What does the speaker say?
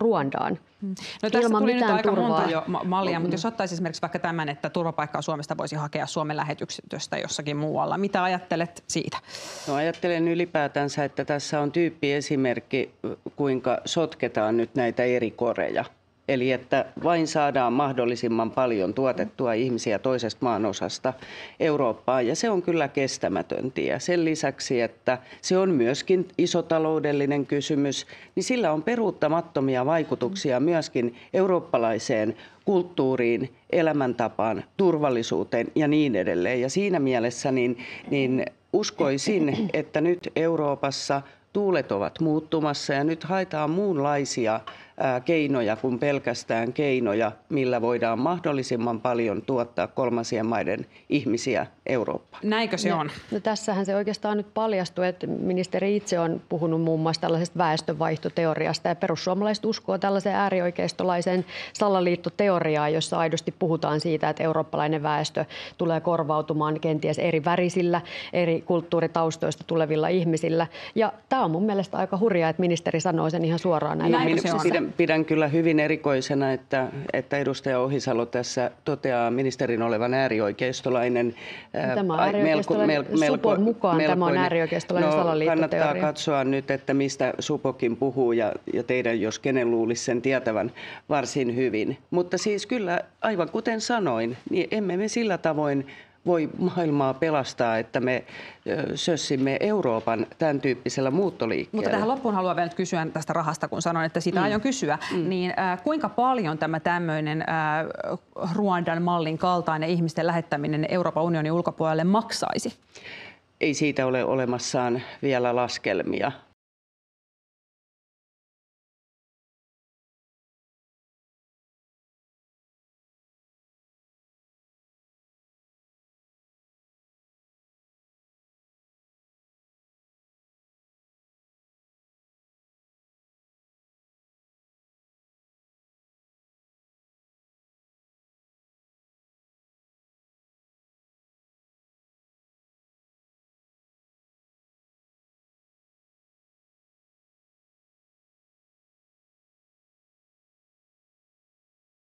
Ruandaan. No tässä tuli nyt aika turvaa. monta jo mallia, mutta jos ottaisi esimerkiksi vaikka tämän, että turvapaikkaa Suomesta voisi hakea Suomen lähetystöstä jossakin muualla. Mitä ajattelet siitä? No ajattelen ylipäätänsä, että tässä on tyyppiesimerkki, kuinka sotketaan nyt näitä eri koreja. Eli että vain saadaan mahdollisimman paljon tuotettua ihmisiä toisesta maanosasta Eurooppaan. Ja se on kyllä kestämätön tie. Sen lisäksi, että se on myöskin iso taloudellinen kysymys, niin sillä on peruuttamattomia vaikutuksia myöskin eurooppalaiseen kulttuuriin, elämäntapaan, turvallisuuteen ja niin edelleen. Ja siinä mielessä niin uskoisin, että nyt Euroopassa tuulet ovat muuttumassa ja nyt haetaan muunlaisia keinoja kuin pelkästään keinoja, millä voidaan mahdollisimman paljon tuottaa kolmansien maiden ihmisiä Eurooppaan. Näinkö se on? No tässähän se oikeastaan nyt paljastui, että ministeri itse on puhunut muun muassa tällaisesta väestönvaihtoteoriasta ja perussuomalaiset uskoo tällaiseen äärioikeistolaiseen salaliittoteoriaan, jossa aidosti puhutaan siitä, että eurooppalainen väestö tulee korvautumaan kenties eri värisillä, eri kulttuuritaustoista tulevilla ihmisillä. Ja tämä on mun mielestä aika hurjaa, että ministeri sanoo sen ihan suoraan näin. Pidän kyllä hyvin erikoisena, että edustaja Ohisalo tässä toteaa ministerin olevan äärioikeistolainen. Tämä on äärioikeistolainen, Supon mukaan tämä on äärioikeistolainen salaliittoteoria. Kannattaa katsoa nyt, että mistä Supokin puhuu ja teidän, jos kenen luulisi sen tietävän varsin hyvin. Mutta siis kyllä, aivan kuten sanoin, niin emme me sillä tavoin voi maailmaa pelastaa, että me sössimme Euroopan tämän tyyppisellä muuttoliikkeellä. Mutta tähän loppuun haluan vielä kysyä tästä rahasta, kun sanoin, että sitä aion kysyä. Niin kuinka paljon tämä tämmöinen Ruandan mallin kaltainen ihmisten lähettäminen Euroopan unionin ulkopuolelle maksaisi? Ei siitä ole olemassaan vielä laskelmia,